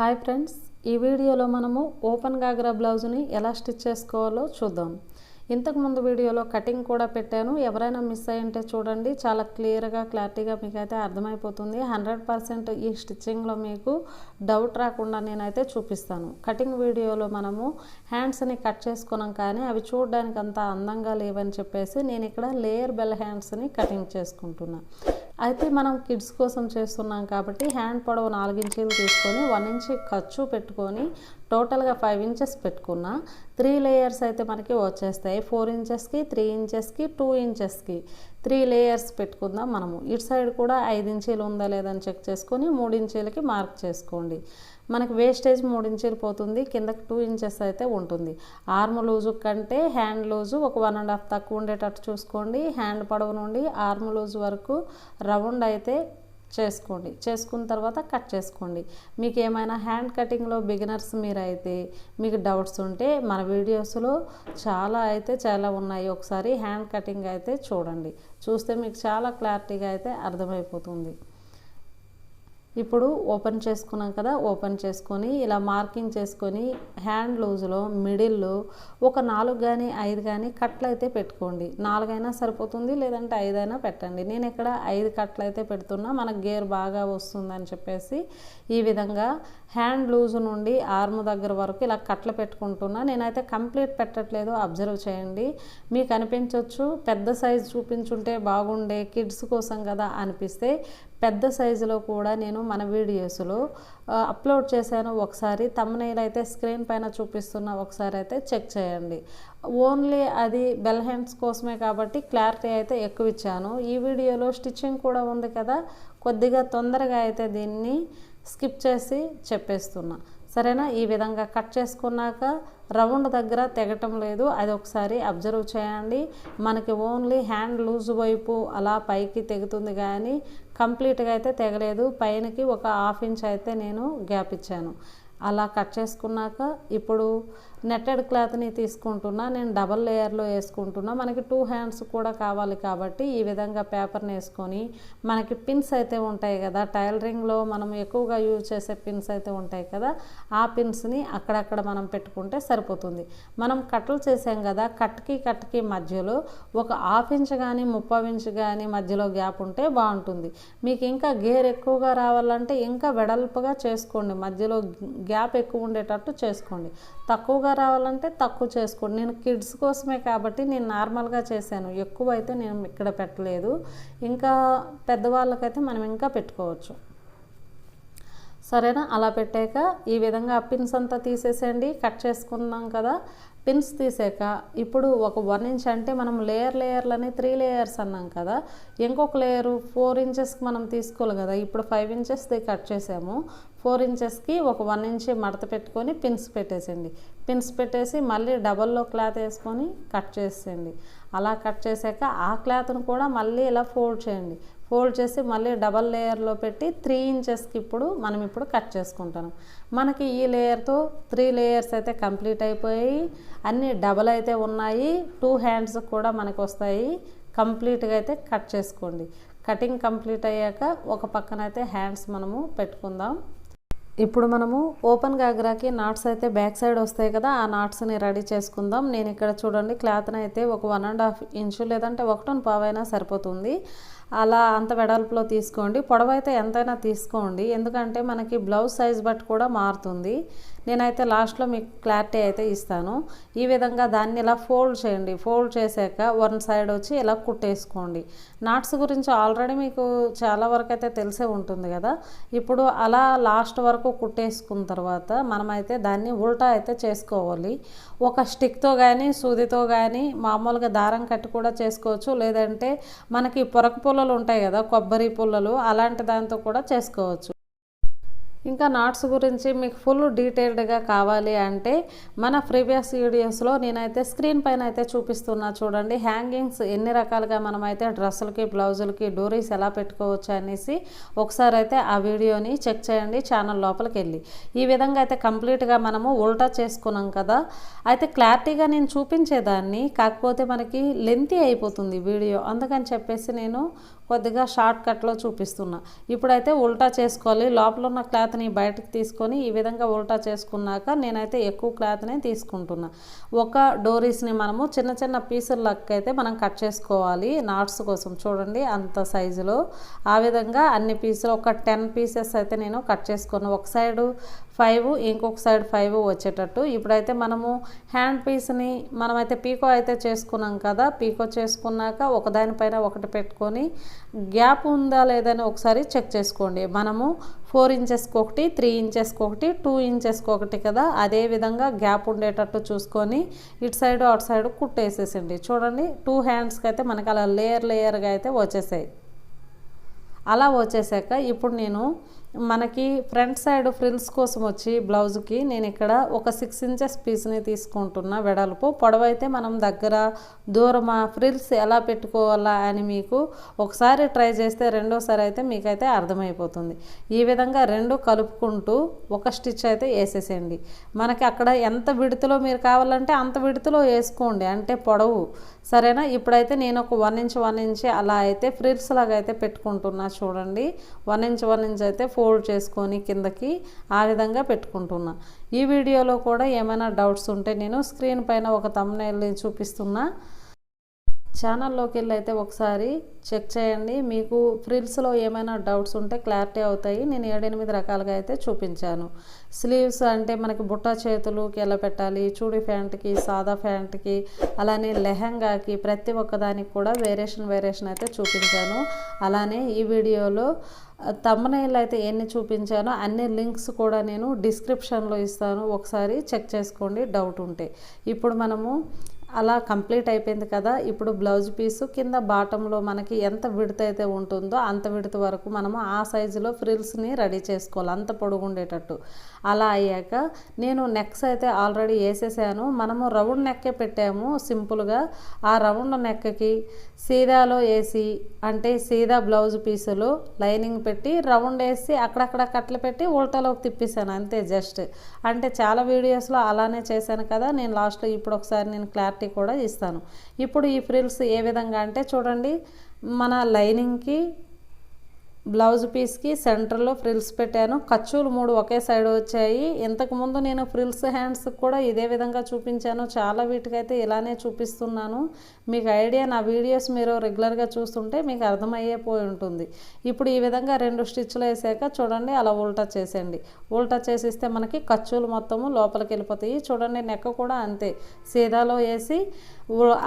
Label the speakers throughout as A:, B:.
A: Hi friends, ఈ వీడియోలో మనము ఓపెన్ గాగ్రా బ్లౌజ్ని ఎలా స్టిచ్ చేసుకోవాలో చూద్దాం. ఇంతకుముందు వీడియోలో కటింగ్ కూడా పెట్టాను. ఎవరైనా మిస్ అయ్యింటే చూడండి, చాలా క్లారిటీగా మీకైతే అర్థమైపోతుంది. 100% ఈ స్టిచ్చింగ్లో మీకు డౌట్ రాకుండా నేనైతే చూపిస్తాను. కటింగ్ వీడియోలో మనము హ్యాండ్స్ని కట్ చేసుకున్నాం, కానీ అవి చూడడానికి అంత అందంగా లేవని చెప్పేసి నేను ఇక్కడ లేయర్ బెల్ హ్యాండ్స్ని కటింగ్ చేసుకుంటున్నాను. అయితే మనం కిడ్స్ కోసం చేస్తున్నాం కాబట్టి హ్యాండ్ పొడవు 4 ఇంచీలు తీసుకొని 1 ఇంచ్ ఖర్చు పెట్టుకొని టోటల్గా 5 ఇంచెస్ పెట్టుకున్న 3 లేయర్స్ అయితే మనకి వచ్చేస్తాయి. 4 ఇంచెస్కి, 3 ఇంచెస్కి, 2 ఇంచెస్కి 3 లేయర్స్ పెట్టుకుందాం. మనము ఇటు సైడ్ కూడా 5 ఇంచీలు ఉందా లేదని చెక్ చేసుకొని 3 ఇంచీలకి మార్క్ చేసుకోండి. మనకి వేస్టేజ్ 3 ఇంచీలు పోతుంది, కిందకి 2 ఇంచెస్ అయితే ఉంటుంది. ఆర్మ్ లూజు కంటే హ్యాండ్ లూజు ఒక 1.5 తక్కువ ఉండేటట్టు చూసుకోండి. హ్యాండ్ పొడవు నుండి ఆర్మ్ లూజ్ వరకు రౌండ్ అయితే చేసుకోండి. చేసుకున్న తర్వాత కట్ చేసుకోండి. మీకు ఏమైనా హ్యాండ్ కటింగ్లో బిగినర్స్ మీరైతే మీకు డౌట్స్ ఉంటే మన వీడియోస్లో చాలా ఉన్నాయి. ఒకసారి హ్యాండ్ కటింగ్ అయితే చూడండి, చూస్తే మీకు చాలా క్లారిటీగా అయితే అర్థమైపోతుంది. ఇప్పుడు ఓపెన్ చేసుకున్నాం కదా, ఓపెన్ చేసుకొని ఇలా మార్కింగ్ చేసుకొని హ్యాండ్ లూజ్లో మిడిల్లో ఒక 4 కానీ 5 కానీ కట్లు అయితే పెట్టుకోండి. 4 అయినా సరిపోతుంది, లేదంటే 5 అయినా పెట్టండి. నేను ఇక్కడ 5 కట్లు అయితే పెడుతున్నా, మనకు గేర్ బాగా వస్తుందని చెప్పేసి ఈ విధంగా హ్యాండ్ లూజ్ నుండి ఆర్మ్ దగ్గర వరకు ఇలా కట్లు పెట్టుకుంటున్నా. నేనైతే కంప్లీట్ పెట్టట్లేదు, అబ్జర్వ్ చేయండి. మీకు అనిపించవచ్చు పెద్ద సైజు చూపించుంటే బాగుండే, కిడ్స్ కోసం కదా అనిపిస్తే పెద్ద సైజులో కూడా నేను మన వీడియోస్లో అప్లోడ్ చేశాను. ఒకసారి థంబ్నెయిల్ అయితే స్క్రీన్ పైన చూపిస్తున్నా, ఒకసారి అయితే చెక్ చేయండి. ఓన్లీ అది బెల్ హ్యాండ్స్ కోసమే కాబట్టి క్లారిటీ అయితే ఎక్కువ ఇచ్చాను. ఈ వీడియోలో స్టిచ్చింగ్ కూడా ఉంది కదా, కొద్దిగా తొందరగా అయితే దీన్ని స్కిప్ చేసి చెప్పేస్తున్నా, సరేనా. ఈ విధంగా కట్ చేసుకున్నాక రౌండ్ దగ్గర తెగటం లేదు, అది ఒకసారి అబ్జర్వ్ చేయండి. మనకి ఓన్లీ హ్యాండ్ లూజ్ వైపు అలా పైకి తెగుతుంది, కానీ కంప్లీట్గా అయితే తెగలేదు. పైనకి ఒక 1/2 ఇంచ్ అయితే నేను గ్యాప్ ఇచ్చాను. అలా కట్ చేసుకున్నాక ఇప్పుడు నెట్టెడ్ క్లాత్ని తీసుకుంటున్నా. నేను డబల్ లేయర్లో వేసుకుంటున్నా. మనకి 2 హ్యాండ్స్ కూడా కావాలి కాబట్టి ఈ విధంగా పేపర్ని వేసుకొని, మనకి పిన్స్ అయితే ఉంటాయి కదా, టైలరింగ్లో మనం ఎక్కువగా యూజ్ చేసే పిన్స్ అయితే ఉంటాయి కదా, ఆ పిన్స్ని అక్కడక్కడ మనం పెట్టుకుంటే సరిపోతుంది. మనం కట్లు చేసాం కదా, కట్కి మధ్యలో ఒక 1/2 ఇంచ్ కానీ 3/4 ఇంచ్ కానీ మధ్యలో గ్యాప్ ఉంటే బాగుంటుంది. మీకు ఇంకా గేర్ ఎక్కువగా రావాలంటే ఇంకా వెడల్పుగా చేసుకోండి, మధ్యలో గ్యాప్ ఎక్కువ ఉండేటట్టు చేసుకోండి. తక్కువగా రావాలంటే తక్కువ చేసుకోండి. నేను కిడ్స్ కోసమే కాబట్టి నేను నార్మల్గా చేశాను, ఎక్కువ అయితే నేను ఇక్కడ పెట్టలేదు. ఇంకా పెద్దవాళ్ళకైతే మనం ఇంకా పెట్టుకోవచ్చు, సరేనా. అలా పెట్టాక ఈ విధంగా పిన్స్ అంతా తీసేసేయండి. కట్ చేసుకున్నాం కదా, పిన్స్ తీసాక ఇప్పుడు ఒక 1 ఇంచ్ అంటే మనం లేయర్లని 3 లేయర్స్ అన్నాం కదా, ఇంకొక లేయరు 4 ఇంచెస్కి మనం తీసుకోవాలి కదా. ఇప్పుడు 5 ఇంచెస్ది కట్ చేసాము, 4 ఇంచెస్కి ఒక 1 ఇంచ్ మడత పెట్టుకొని పిన్స్ పెట్టేసేయండి. పిన్స్ పెట్టేసి మళ్ళీ డబల్లో క్లాత్ వేసుకొని కట్ చేసేయండి. అలా కట్ చేసాక ఆ క్లాత్ను కూడా మళ్ళీ ఇలా ఫోల్డ్ చేయండి. ఫోల్డ్ చేసి మళ్ళీ డబల్ లేయర్లో పెట్టి 3 ఇంచెస్కి మనం ఇప్పుడు కట్ చేసుకుంటాను. మనకి ఈ లేయర్తో 3 లేయర్స్ అయితే కంప్లీట్ అయిపోయి అన్నీ డబల్ అయితే ఉన్నాయి. 2 హ్యాండ్స్ కూడా మనకు వస్తాయి. కంప్లీట్గా అయితే కట్ చేసుకోండి. కటింగ్ కంప్లీట్ అయ్యాక ఒక పక్కన అయితే హ్యాండ్స్ మనము పెట్టుకుందాం. ఇప్పుడు మనము ఓపెన్ గాగ్రాకి నాట్స్ అయితే బ్యాక్ సైడ్ వస్తాయి కదా, ఆ నాట్స్ని రెడీ చేసుకుందాం. నేను ఇక్కడ చూడండి క్లాత్ని అయితే ఒక 1.5 ఇంచు లేదంటే 1.25 అయినా సరిపోతుంది. అలా అంత వెడల్పులో తీసుకోండి. పొడవు అయితే ఎంతైనా తీసుకోండి, ఎందుకంటే మనకి బ్లౌజ్ సైజ్ బట్టి కూడా మారుతుంది. నేనైతే లాస్ట్లో మీకు క్లారిటీ అయితే ఇస్తాను. ఈ విధంగా దాన్ని ఇలా ఫోల్డ్ చేయండి. ఫోల్డ్ చేశాక 1 సైడ్ వచ్చి ఇలా కుట్టేసుకోండి. నాట్స్ గురించి ఆల్రెడీ మీకు చాలా వరకు అయితే తెలిసే ఉంటుంది కదా. ఇప్పుడు అలా లాస్ట్ వరకు కుట్టేసుకున్న తర్వాత మనమైతే దాన్ని ఉల్టా అయితే చేసుకోవాలి. ఒక స్టిక్తో కానీ సూదితో కానీ మామూలుగా దారం కట్టి కూడా చేసుకోవచ్చు, లేదంటే మనకి పొరకు పుల్లలు ఉంటాయి కదా, కొబ్బరి పుల్లలు, అలాంటి దాంతో కూడా చేసుకోవచ్చు. ఇంకా నాట్స్ గురించి మీకు ఫుల్ డీటెయిల్డ్గా కావాలి అంటే మన ప్రీవియస్ వీడియోస్లో నేనైతే స్క్రీన్ పైన అయితే చూపిస్తున్నా చూడండి. హ్యాంగింగ్స్ ఎన్ని రకాలుగా మనమైతే డ్రెస్సులకి బ్లౌజులకి డోరీస్ ఎలా పెట్టుకోవచ్చు అనేసి ఒకసారి అయితే ఆ వీడియోని చెక్ చేయండి ఛానల్ లోపలికి వెళ్ళి. ఈ విధంగా అయితే కంప్లీట్గా మనము ఉల్టా చేసుకున్నాం కదా. అయితే క్లారిటీగా నేను చూపించేదాన్ని, కాకపోతే మనకి లెంతీ అయిపోతుంది వీడియో, అందుకని చెప్పేసి నేను కొద్దిగా షార్ట్ కట్లో చూపిస్తున్నా. ఇప్పుడైతే ఉల్టా చేసుకోవాలి. లోపల ఉన్న క్లాత్ని బయటకు తీసుకొని ఈ విధంగా ఉల్టా చేసుకున్నాక నేనైతే ఎక్కువ క్లాత్నే తీసుకుంటున్నా. ఒక డోరీస్ని మనము చిన్న చిన్న పీసుల లెక్క అయితే మనం కట్ చేసుకోవాలి నాట్స్ కోసం. చూడండి అంత సైజులో ఆ విధంగా అన్ని పీసులు ఒక 10 పీసెస్ అయితే నేను కట్ చేసుకున్నాను. ఒక సైడు 5 ఇంకొక సైడ్ 5 వచ్చేటట్టు. ఇప్పుడైతే మనము హ్యాండ్ పీస్ని మనమైతే పీకో అయితే చేసుకున్నాం కదా, పీకో చేసుకున్నాక ఒకదానిపైన ఒకటి పెట్టుకొని గ్యాప్ ఉందా లేదని ఒకసారి చెక్ చేసుకోండి. మనము 4 ఇంచెస్కి ఒకటి, 3 ఇంచెస్కి ఒకటి, 2 ఇంచెస్కి ఒకటి కదా, అదే విధంగా గ్యాప్ ఉండేటట్టు చూసుకొని ఇటు సైడు అటు సైడు కుట్టేసేసండి. చూడండి 2 హ్యాండ్స్కి అయితే మనకి అలా లేయర్గా అయితే వచ్చేసాయి. అలా వచ్చేసాక ఇప్పుడు నేను మనకి ఫ్రంట్ సైడ్ ఫ్రిల్స్ కోసం వచ్చి బ్లౌజ్కి నేను ఇక్కడ ఒక 6 ఇంచెస్ పీస్ని తీసుకుంటున్నా వెడల్పు. పొడవు అయితే మనం దగ్గర దూరమా ఫ్రిల్స్ ఎలా పెట్టుకోవాలా అని మీకు ఒకసారి ట్రై చేస్తే రెండోసారి అయితే మీకైతే అర్థమైపోతుంది. ఈ విధంగా రెండు కలుపుకుంటూ ఒక స్టిచ్ అయితే వేసేసేయండి. మనకి అక్కడ ఎంత విడుతులో మీరు కావాలంటే అంత విడుతులో వేసుకోండి, అంటే పొడవు, సరేనా. ఇప్పుడైతే నేను ఒక 1 ఇంచ్ అలా అయితే ఫ్రిల్స్ లాగా అయితే పెట్టుకుంటున్నా. చూడండి 1 ఇంచ్ అయితే ఫోల్డ్ చేసుకొని కిందకి ఆ విధంగా పెట్టుకుంటున్నా. ఈ వీడియోలో కూడా ఏమైనా డౌట్స్ ఉంటే నేను స్క్రీన్ పైన ఒక థంబ్నెయిల్ని చూపిస్తున్నా, ఛానల్లోకి వెళ్ళి అయితే ఒకసారి చెక్ చేయండి. మీకు ఫ్రిల్స్లో ఏమైనా డౌట్స్ ఉంటే క్లారిటీ అవుతాయి. నేను 7-8 రకాలుగా అయితే చూపించాను. స్లీవ్స్ అంటే మనకి బుట్ట చేతులుకి ఎలా పెట్టాలి, చూడి ప్యాంట్కి, సాదా ప్యాంట్కి, అలానే లెహంగాకి, ప్రతి ఒక్కదానికి కూడా వేరియేషన్ అయితే చూపించాను. అలానే ఈ వీడియోలో థంబ్నెయిల్ అయితే ఎన్ని చూపించానో అన్ని లింక్స్ కూడా నేను డిస్క్రిప్షన్లో ఇస్తాను, ఒకసారి చెక్ చేసుకోండి డౌట్ ఉంటే. ఇప్పుడు మనము అలా కంప్లీట్ అయిపోయింది కదా. ఇప్పుడు బ్లౌజ్ పీసు కింద బాటంలో మనకి ఎంత విడత అయితే ఉంటుందో అంత విడత వరకు మనము ఆ సైజులో ఫ్రిల్స్ని రెడీ చేసుకోవాలి, అంత పొడుగు ఉండేటట్టు. అలా అయ్యాక నేను నెక్స్ అయితే ఆల్రెడీ వేసేసాను. మనము రౌండ్ నెక్కే పెట్టాము సింపుల్గా. ఆ రౌండ్ నెక్కి సీదాలో వేసి, అంటే సీదా బ్లౌజ్ పీసులు లైనింగ్ పెట్టి రౌండ్ వేసి అక్కడక్కడ కట్లు పెట్టి ఉల్టాలోకి తిప్పేసాను అంతే. జస్ట్ అంటే చాలా వీడియోస్లో అలానే చేశాను కదా నేను. లాస్ట్లో ఇప్పుడు ఒకసారి నేను క్లారిటీ కూడా ఇస్తాను. ఇప్పుడు ఈ ఫ్రిల్స్ ఏ విధంగా అంటే చూడండి, మన లైనింగ్కి బ్లౌజ్ పీస్కి సెంటర్లో ఫ్రిల్స్ పెట్టాను. ఖర్చులు 3 ఒకే సైడ్ వచ్చాయి. ఇంతకుముందు నేను ఫ్రిల్స్ హ్యాండ్స్కి కూడా ఇదే విధంగా చూపించాను. చాలా వీటికైతే ఇలానే చూపిస్తున్నాను. మీకు ఐడియా, నా వీడియోస్ మీరు రెగ్యులర్గా చూస్తుంటే మీకు అర్థమయ్యేపోయి ఉంటుంది. ఇప్పుడు ఈ విధంగా 2 స్టిచ్లు వేసాక చూడండి అలా ఉల్టా చేసేయండి. ఉల్టా చేసిస్తే మనకి ఖర్చులు మొత్తము లోపలికి వెళ్ళిపోతాయి. చూడండి నెక్ కూడా అంతే, సీదాలో వేసి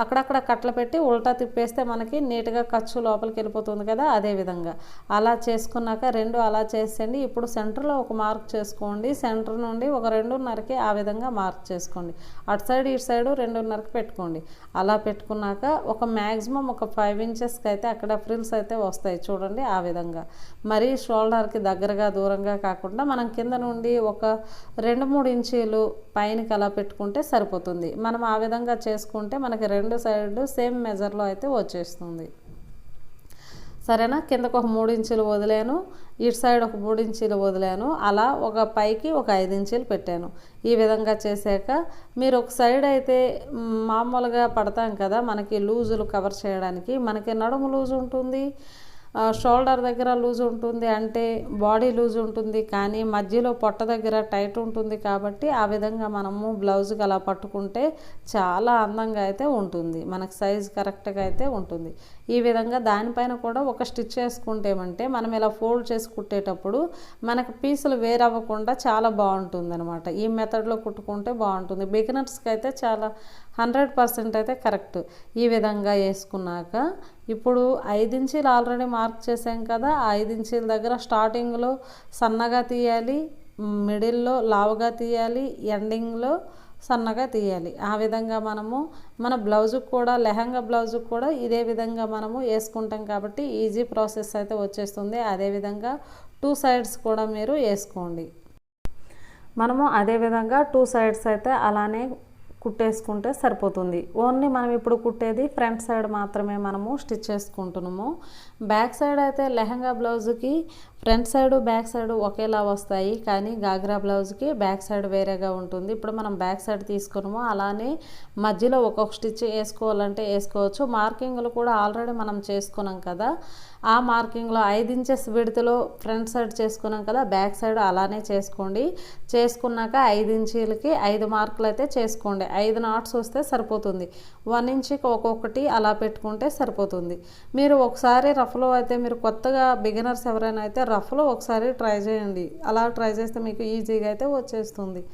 A: అక్కడక్కడ కట్లు పెట్టి ఉల్టా తిప్పేస్తే మనకి నీట్గా ఖర్చు లోపలికి వెళ్ళిపోతుంది కదా. అదేవిధంగా అలా చేసుకున్నాక 2 అలా చేసేయండి. ఇప్పుడు సెంటర్లో ఒక మార్క్ చేసుకోండి. సెంటర్ నుండి ఒక 2.5కి ఆ విధంగా మార్క్ చేసుకోండి. అటు సైడ్ ఇటు సైడు 2.5కి పెట్టుకోండి. అలా పెట్టుకున్నాక ఒక మ్యాక్సిమం ఒక 5 ఇంచెస్కి అయితే అక్కడ ఫ్రిల్స్ అయితే వస్తాయి. చూడండి ఆ విధంగా మరీ షోల్డర్కి దగ్గరగా దూరంగా కాకుండా మనం కింద నుండి ఒక 2-3 ఇంచీలు పైనకి అలా పెట్టుకుంటే సరిపోతుంది. మనం ఆ విధంగా చేసుకుంటే మనకి 2 సైడ్లు సేమ్ మెజర్లో అయితే వచ్చేస్తుంది, సరేనా. కిందకు ఒక 3 ఇంచులు వదిలాను, ఇటు సైడ్ ఒక 3 ఇంచులు వదిలాను. అలా ఒక పైకి ఒక 5 ఇంచులు పెట్టాను. ఈ విధంగా చేశాక మీరు ఒక సైడ్ అయితే మామూలుగా పడతాం కదా మనకి లూజులు కవర్ చేయడానికి, మనకి నడుము లూజ్ ఉంటుంది, షోల్డర్ దగ్గర లూజ్ ఉంటుంది, అంటే బాడీ లూజ్ ఉంటుంది, కానీ మధ్యలో పొట్ట దగ్గర టైట్ ఉంటుంది. కాబట్టి ఆ విధంగా మనము బ్లౌజ్కి అలా పట్టుకుంటే చాలా అందంగా అయితే ఉంటుంది, మనకు సైజ్ కరెక్ట్గా అయితే ఉంటుంది. ఈ విధంగా దానిపైన కూడా ఒక స్టిచ్ వేసుకుంటేమంటే మనం ఇలా ఫోల్డ్ చేసి కుట్టేటప్పుడు మనకు పీసులు వేరవ్వకుండా చాలా బాగుంటుంది అనమాట. ఈ మెథడ్లో కుట్టుకుంటే బాగుంటుంది. బిగినర్స్కి అయితే చాలా 100% అయితే కరెక్ట్. ఈ విధంగా వేసుకున్నాక ఇప్పుడు 5 ఇంచీలు ఆల్రెడీ మార్క్ చేసాం కదా, ఆ 5 ఇంచీల దగ్గర స్టార్టింగ్లో సన్నగా తీయాలి, మిడిల్లో లావుగా తీయాలి, ఎండింగ్లో సన్నగా తీయాలి. ఆ విధంగా మనము మన బ్లౌజుకు కూడా, లెహంగా బ్లౌజుకు కూడా ఇదే విధంగా మనము వేసుకుంటాం కాబట్టి ఈజీ ప్రాసెస్ అయితే వచ్చేస్తుంది. అదేవిధంగా 2 సైడ్స్ కూడా మీరు వేసుకోండి. మనము అదేవిధంగా 2 సైడ్స్ అయితే అలానే కుట్టేసుకుంటే సరిపోతుంది. ఓన్లీ మనం ఇప్పుడు కుట్టేది ఫ్రంట్ సైడ్ మాత్రమే మనము స్టిచ్ చేసుకుంటున్నాము. బ్యాక్ సైడ్ అయితే లెహంగా బ్లౌజ్కి ఫ్రంట్ సైడ్ బ్యాక్ సైడ్ ఒకేలా వస్తాయి, కానీ గాగ్రా బ్లౌజ్కి బ్యాక్ సైడ్ వేరేగా ఉంటుంది. ఇప్పుడు మనం బ్యాక్ సైడ్ తీసుకున్నాము, అలానే మధ్యలో ఒక్కొక్క స్టిచ్ వేసుకోవాలంటే వేసుకోవచ్చు. మార్కింగ్లు కూడా ఆల్రెడీ మనం చేసుకున్నాం కదా, ఆ మార్కింగ్లో 5 ఇంచెస్ విడతలో ఫ్రంట్ సైడ్ చేసుకున్నాం కదా, బ్యాక్ సైడ్ అలానే చేసుకోండి. చేసుకున్నాక 5 ఇంచీలకి 5 మార్కులు అయితే చేసుకోండి. 5 నాట్స్ వస్తే సరిపోతుంది. 1 ఇంచ్కి ఒక్కొక్కటి అలా పెట్టుకుంటే సరిపోతుంది. మీరు ఒకసారి రఫ్లో అయితే, మీరు కొత్తగా బిగినర్స్ ఎవరైనా అయితే రఫ్లో ఒకసారి ట్రై చేయండి. అలా ట్రై చేస్తే మీకు ఈజీగా అయితే వచ్చేస్తుంది.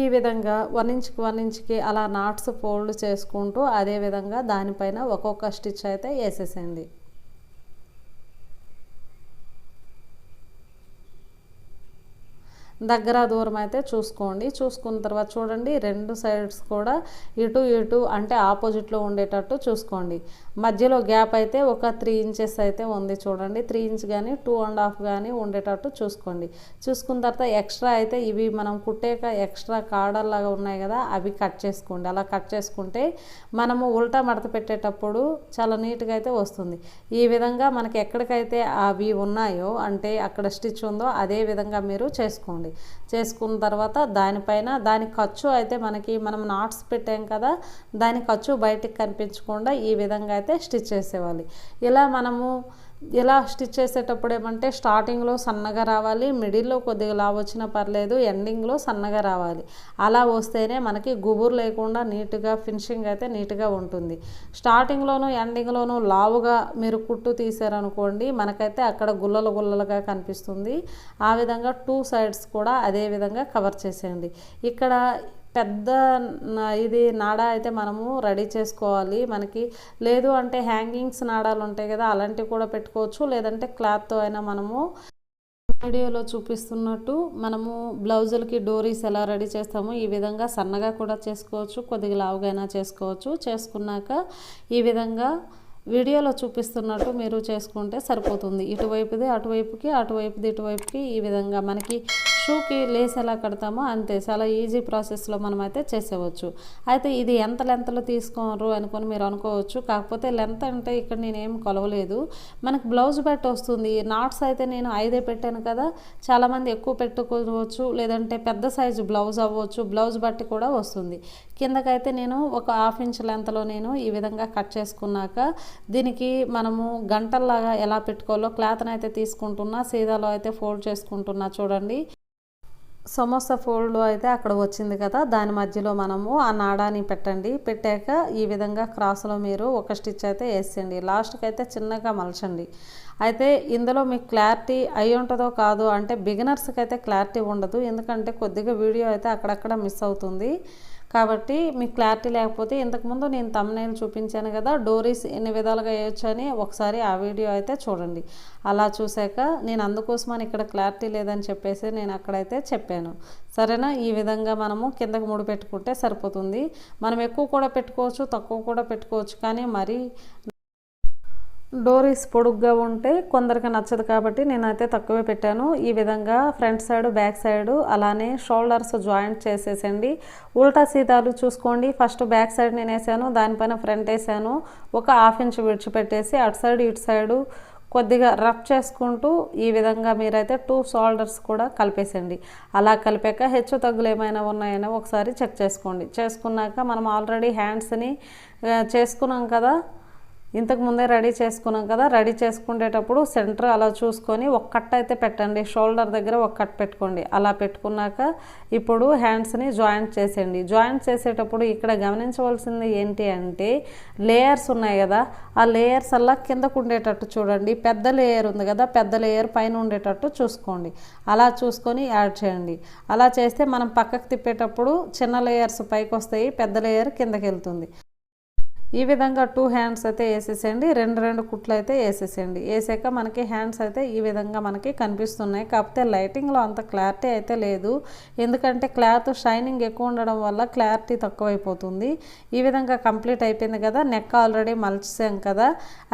A: ఈ విధంగా 1 ఇంచ్కి 1 ఇంచ్కి అలా నాట్స్ ఫోల్డ్ చేసుకుంటూ అదే విధంగా దానిపైన ఒక్కొక్క స్టిచ్ అయితే వేసేసేయండి. దగ్గర దూరం అయితే చూసుకోండి. చూసుకున్న తర్వాత చూడండి, 2 సైడ్స్ కూడా ఇటు అంటే ఆపోజిట్లో ఉండేటట్టు చూసుకోండి. మధ్యలో గ్యాప్ అయితే ఒక 3 ఇంచెస్ అయితే ఉంది చూడండి. 3 ఇంచ్ కానీ 2.5 కానీ ఉండేటట్టు చూసుకోండి. చూసుకున్న తర్వాత ఎక్స్ట్రా అయితే ఇవి మనం కుట్టాక ఎక్స్ట్రా కాడల్లాగా ఉన్నాయి కదా, అవి కట్ చేసుకోండి. అలా కట్ చేసుకుంటే మనము ఉల్టా మడత పెట్టేటప్పుడు చాలా నీట్గా అయితే వస్తుంది. ఈ విధంగా మనకి ఎక్కడికైతే అవి ఉన్నాయో, అంటే అక్కడ స్టిచ్ ఉందో అదే విధంగా మీరు చేసుకోండి. చేసుకున్న తర్వాత దానిపైన దాని ఖర్చు అయితే మనం నాట్స్ పెట్టాం కదా, దాని ఖర్చు బయటికి కనిపించకుండా ఈ విధంగా అయితే స్టిచ్ చేసేవాలి. ఇలా స్టిచ్ చేసేటప్పుడు ఏమంటే స్టార్టింగ్లో సన్నగా రావాలి, మిడిల్లో కొద్దిగా లావు వచ్చినా పర్లేదు, ఎండింగ్లో సన్నగా రావాలి. అలా వస్తేనే మనకి గుబురు లేకుండా నీట్గా ఫినిషింగ్ అయితే నీట్గా ఉంటుంది. స్టార్టింగ్లోనూ ఎండింగ్లోనూ లావుగా మీరు కుట్టు తీసారనుకోండి, మనకైతే అక్కడ గుల్లలుగా కనిపిస్తుంది. ఆ విధంగా 2 సైడ్స్ కూడా అదే విధంగా కవర్ చేసేయండి. ఇక్కడ పెద్ద ఇది నాడా అయితే మనము రెడీ చేసుకోవాలి. మనకి లేదు అంటే హ్యాంగింగ్స్ నాడాలు ఉంటాయి కదా, అలాంటివి కూడా పెట్టుకోవచ్చు. లేదంటే క్లాత్తో అయినా మనము వీడియోలో చూపిస్తున్నట్టు మనము బ్లౌజులకి డోరీస్ ఎలా రెడీ చేస్తామో ఈ విధంగా సన్నగా కూడా చేసుకోవచ్చు, కొద్దిగా లావుగా చేసుకోవచ్చు. చేసుకున్నాక ఈ విధంగా వీడియోలో చూపిస్తున్నట్టు మీరు చేసుకుంటే సరిపోతుంది. ఇటువైపుది అటువైపుకి, అటువైపుది ఇటువైపుకి, ఈ విధంగా మనకి షూకి లేస్ ఎలా కడతామో అంతే, చాలా ఈజీ ప్రాసెస్లో మనం అయితే చేసేవచ్చు. అయితే ఇది ఎంత లెంత్లో తీసుకోరు అనుకొని మీరు అనుకోవచ్చు. కాకపోతే లెంత్ అంటే ఇక్కడ నేనేం కొలవలేదు, మనకు బ్లౌజ్ బట్టి వస్తుంది. నాట్స్ అయితే నేను 5 పెట్టాను కదా, చాలామంది ఎక్కువ పెట్టుకోవచ్చు, లేదంటే పెద్ద సైజు బ్లౌజ్ అవ్వచ్చు, బ్లౌజ్ బట్టి కూడా వస్తుంది. కిందకైతే నేను ఒక 1/2 ఇంచ్ లెంత్లో నేను ఈ విధంగా కట్ చేసుకున్నాక దీనికి మనము గంటల్లాగా ఎలా పెట్టుకోవాలో క్లాత్ని అయితే తీసుకుంటున్నా, సీదాలో అయితే ఫోల్డ్ చేసుకుంటున్నా చూడండి. సమోసా ఫోల్డ్ అయితే అక్కడ వచ్చింది కదా, దాని మధ్యలో మనము ఆ నాడాని పెట్టండి. పెట్టాక ఈ విధంగా క్రాస్లో మీరు ఒక స్టిచ్ అయితే వేసేయండి. లాస్ట్కి అయితే చిన్నగా మలచండి. అయితే ఇందులో మీకు క్లారిటీ అయి ఉంటుందో కాదో అంటే బిగినర్స్కి అయితే క్లారిటీ ఉండదు, ఎందుకంటే కొద్దిగా వీడియో అయితే అక్కడక్కడ మిస్ అవుతుంది. కాబట్టి మీకు క్లారిటీ లేకపోతే ఇంతకుముందు నేను థంబ్నెయిల్ చూపించాను కదా, డోరీస్ ఎన్ని విధాలుగా వేయొచ్చని, ఒకసారి ఆ వీడియో అయితే చూడండి. అలా చూశాక నేను అందుకోసమని ఇక్కడ క్లారిటీ లేదని చెప్పేసి నేను అక్కడైతే చెప్పాను. సరేనా? ఈ విధంగా మనము కిందకు 3 పెట్టుకుంటే సరిపోతుంది. మనం ఎక్కువ కూడా పెట్టుకోవచ్చు, తక్కువ కూడా పెట్టుకోవచ్చు, కానీ మరి డోరీస్ పొడుగ్గా ఉంటే కొందరికి నచ్చదు కాబట్టి నేనైతే తక్కువే పెట్టాను. ఈ విధంగా ఫ్రంట్ సైడ్ బ్యాక్ సైడ్ అలానే షోల్డర్స్ జాయింట్ చేసేసండి. ఉల్టా సీదాలు చూసుకోండి. ఫస్ట్ బ్యాక్ సైడ్ నేను వేసాను, దానిపైన ఫ్రంట్ వేసాను. ఒక 1/2 ఇంచ్ విడిచిపెట్టేసి అటు సైడ్ ఇటు సైడు కొద్దిగా రఫ్ చేసుకుంటూ ఈ విధంగా మీరైతే 2 షోల్డర్స్ కూడా కలిపేసండి. అలా కలిపాక హెచ్చు తగ్గులు ఏమైనా ఉన్నాయని ఒకసారి చెక్ చేసుకోండి. చేసుకున్నాక మనం ఆల్రెడీ హ్యాండ్స్ని చేసుకున్నాం కదా, ఇంతకు ముందే రెడీ చేసుకున్నాం కదా, రెడీ చేసుకునేటప్పుడు సెంటర్ అలా చూసుకొని ఒక కట్ అయితే పెట్టండి. షోల్డర్ దగ్గర ఒక కట్ పెట్టుకోండి. అలా పెట్టుకున్నాక ఇప్పుడు హ్యాండ్స్ని జాయింట్ చేసేయండి. జాయింట్ చేసేటప్పుడు ఇక్కడ గమనించవలసింది ఏంటి అంటే లేయర్స్ ఉన్నాయి కదా, ఆ లేయర్స్ అలా కిందకు ఉండేటట్టు చూడండి. పెద్ద లేయర్ ఉంది కదా, పెద్ద లేయర్ పైన ఉండేటట్టు చూసుకోండి. అలా చూసుకొని యాడ్ చేయండి. అలా చేస్తే మనం పక్కకు తిప్పేటప్పుడు చిన్న లేయర్స్ పైకి వస్తాయి, పెద్ద లేయర్ కిందకి వెళ్తుంది. ఈ విధంగా 2 హ్యాండ్స్ అయితే వేసేసేయండి. 2 కుట్లు అయితే వేసేసేయండి. వేసాక మనకి హ్యాండ్స్ అయితే ఈ విధంగా మనకి కనిపిస్తున్నాయి. కాకపోతే లైటింగ్లో అంత క్లారిటీ అయితే లేదు, ఎందుకంటే క్లాత్ షైనింగ్ ఎక్కువ ఉండడం వల్ల క్లారిటీ తక్కువైపోతుంది. ఈ విధంగా కంప్లీట్ అయిపోయింది కదా. నెక్ ఆల్రెడీ మలిచాం కదా.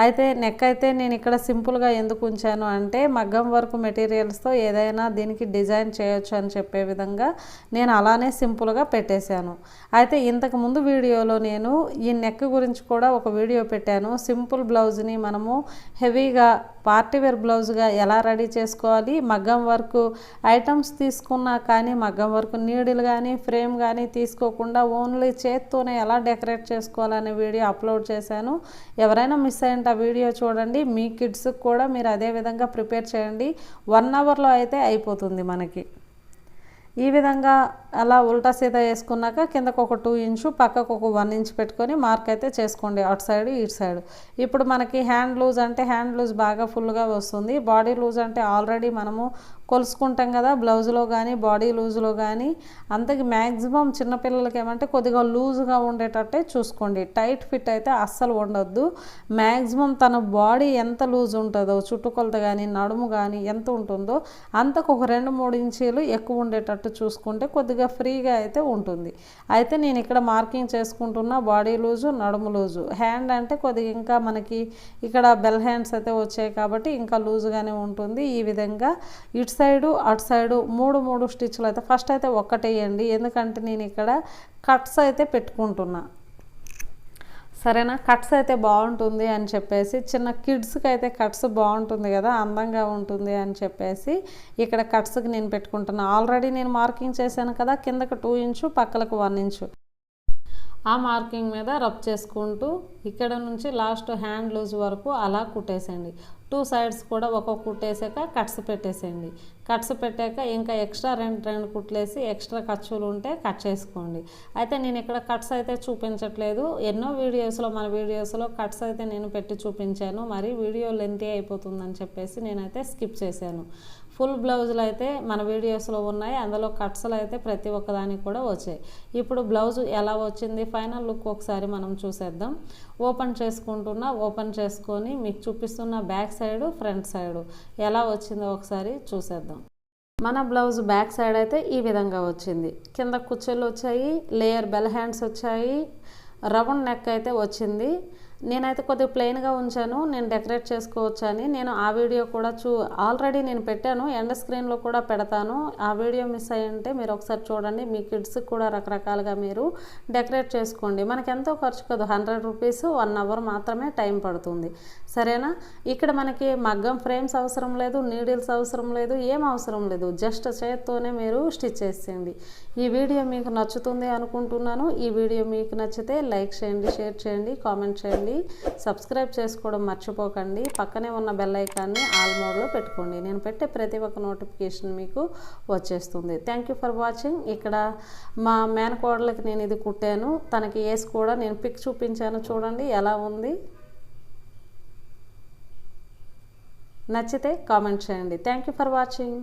A: అయితే నెక్ అయితే నేను ఇక్కడ సింపుల్గా ఎందుకు ఉంచాను అంటే మగ్గం వర్క్ మెటీరియల్స్తో ఏదైనా దీనికి డిజైన్ చేయొచ్చు అని చెప్పే విధంగా నేను అలానే సింపుల్గా పెట్టేశాను. అయితే ఇంతకుముందు వీడియోలో నేను ఈ నెక్ గురించి గురించి కూడా ఒక వీడియో పెట్టాను. సింపుల్ బ్లౌజ్ని మనము హెవీగా పార్టీవేర్ బ్లౌజ్గా ఎలా రెడీ చేసుకోవాలి, మగ్గం వర్క్ ఐటమ్స్ తీసుకున్నా కానీ మగ్గం వర్క్ నీడిల్ కానీ ఫ్రేమ్ కానీ తీసుకోకుండా ఓన్లీ చేత్తోనే ఎలా డెకరేట్ చేసుకోవాలనే వీడియో అప్లోడ్ చేశాను. ఎవరైనా మిస్ అయ్యింటే ఆ వీడియో చూడండి. మీ కిడ్స్కి కూడా మీరు అదే విధంగా ప్రిపేర్ చేయండి. 1 అవర్లో అయితే అయిపోతుంది మనకి. ఈ విధంగా అలా ఉల్టా సీదా వేసుకున్నాక కిందకు ఒక 2 ఇంచు పక్కకు ఒక 1 ఇంచ్ పెట్టుకొని మార్క్ అయితే చేసుకోండి, అటు సైడ్ ఇటు సైడ్. ఇప్పుడు మనకి హ్యాండ్ లూజ్ అంటే హ్యాండ్ లూజ్ బాగా ఫుల్గా వస్తుంది. బాడీ లూజ్ అంటే ఆల్రెడీ మనము కొలుసుకుంటాం కదా బ్లౌజ్లో కానీ బాడీ లూజ్లో కానీ. అంతకి మ్యాక్సిమం చిన్నపిల్లలకి ఏమంటే కొద్దిగా లూజ్గా ఉండేటట్టే చూసుకోండి. టైట్ ఫిట్ అయితే అస్సలు ఉండొద్దు. మ్యాక్సిమం తన బాడీ ఎంత లూజ్ ఉంటుందో చుట్టుకొలత కానీ నడుము కానీ ఎంత ఉంటుందో అంతకు ఒక 2-3 ఇంచీలు ఎక్కువ ఉండేటట్టు చూసుకుంటే కొద్దిగా ఫ్రీగా అయితే ఉంటుంది. అయితే నేను ఇక్కడ మార్కింగ్ చేసుకుంటున్న బాడీ లూజు నడుము లూజు. హ్యాండ్ అంటే కొద్దిగా ఇంకా మనకి ఇక్కడ బెల్ హ్యాండ్స్ అయితే వచ్చాయి కాబట్టి ఇంకా లూజ్గానే ఉంటుంది. ఈ విధంగా ఇటు సైడు అటు సైడు 3 స్టిచ్లు అయితే ఫస్ట్ అయితే ఒక్కటేయండి, ఎందుకంటే నేను ఇక్కడ కట్స్ అయితే పెట్టుకుంటున్నా. సరేనా, కట్స్ అయితే బాగుంటుంది అని చెప్పేసి చిన్న కిడ్స్కి అయితే కట్స్ బాగుంటుంది కదా, అందంగా ఉంటుంది అని చెప్పేసి ఇక్కడ కట్స్కి నేను పెట్టుకుంటున్నా. ఆల్రెడీ నేను మార్కింగ్ చేశాను కదా, కిందకు 2 ఇంచు పక్కలకు 1 ఇంచు. ఆ మార్కింగ్ మీద రబ్ చేసుకుంటూ ఇక్కడ నుంచి లాస్ట్ హ్యాండ్ లూజ్ వరకు అలా కుట్టేసేయండి. 2 సైడ్స్ కూడా ఒక్కొక్క కుట్టేసాక కట్స్ పెట్టేసేయండి. కట్స్ పెట్టాక ఇంకా ఎక్స్ట్రా 2 కుట్లేసి ఎక్స్ట్రా ఖర్చులు ఉంటే కట్ చేసుకోండి. అయితే నేను ఇక్కడ కట్స్ అయితే చూపించట్లేదు. ఎన్నో వీడియోస్లో మన వీడియోస్లో కట్స్ అయితే నేను పెట్టి చూపించాను. మరి వీడియో లెంతీ అయిపోతుందని చెప్పేసి నేనైతే స్కిప్ చేశాను. ఫుల్ బ్లౌజులు అయితే మన వీడియోస్లో ఉన్నాయి, అందులో కట్స్లు అయితే ప్రతి ఒక్కదానికి కూడా వచ్చాయి. ఇప్పుడు బ్లౌజు ఎలా వచ్చింది ఫైనల్ లుక్ ఒకసారి మనం చూసేద్దాం. ఓపెన్ చేసుకుంటున్నా, ఓపెన్ చేసుకొని మీకు చూపిస్తున్న బ్యాక్ సైడు ఫ్రంట్ సైడు ఎలా వచ్చిందో ఒకసారి చూసేద్దాం. మన బ్లౌజ్ బ్యాక్ సైడ్ అయితే ఈ విధంగా వచ్చింది. కింద కుచ్చెలు వచ్చాయి, లేయర్ బెల్ హ్యాండ్స్ వచ్చాయి, రౌండ్ నెక్ అయితే వచ్చింది. నేనైతే కొద్దిగా ప్లెయిన్గా ఉంచాను, నేను డెకరేట్ చేసుకోవచ్చు అని. నేను ఆ వీడియో కూడా ఆల్రెడీ నేను పెట్టాను, ఎండ్ స్క్రీన్లో కూడా పెడతాను. ఆ వీడియో మిస్ అయ్యింటే మీరు ఒకసారి చూడండి. మీ కిడ్స్కి కూడా రకరకాలుగా మీరు డెకరేట్ చేసుకోండి. మనకి ఎంతో ఖర్చు కాదు, 100 రూపీస్, 1 అవర్ మాత్రమే టైం పడుతుంది. సరేనా, ఇక్కడ మనకి మగ్గం ఫ్రేమ్స్ అవసరం లేదు, నీడిల్స్ అవసరం లేదు, ఏం అవసరం లేదు. జస్ట్ చేత్తోనే మీరు స్టిచ్ చేసేయండి. ఈ వీడియో మీకు నచ్చుతుంది అనుకుంటున్నాను. ఈ వీడియో మీకు నచ్చితే లైక్ చేయండి, షేర్ చేయండి, కామెంట్ చేయండి, సబ్స్క్రైబ్ చేసుకోవడం మర్చిపోకండి. పక్కనే ఉన్న బెల్ ఐకాన్ని ఆల్ మోడ్లో పెట్టుకోండి. నేను పెట్టే ప్రతి ఒక్క నోటిఫికేషన్ మీకు వచ్చేస్తుంది. Thank you for watching. ఇక్కడ మా మేనకోడలకి నేను ఇది కుట్టాను, తనకి వేసి కూడా నేను పిక్ చూపించాను, చూడండి ఎలా ఉంది. నచ్చితే కామెంట్ చేయండి. Thank you for watching.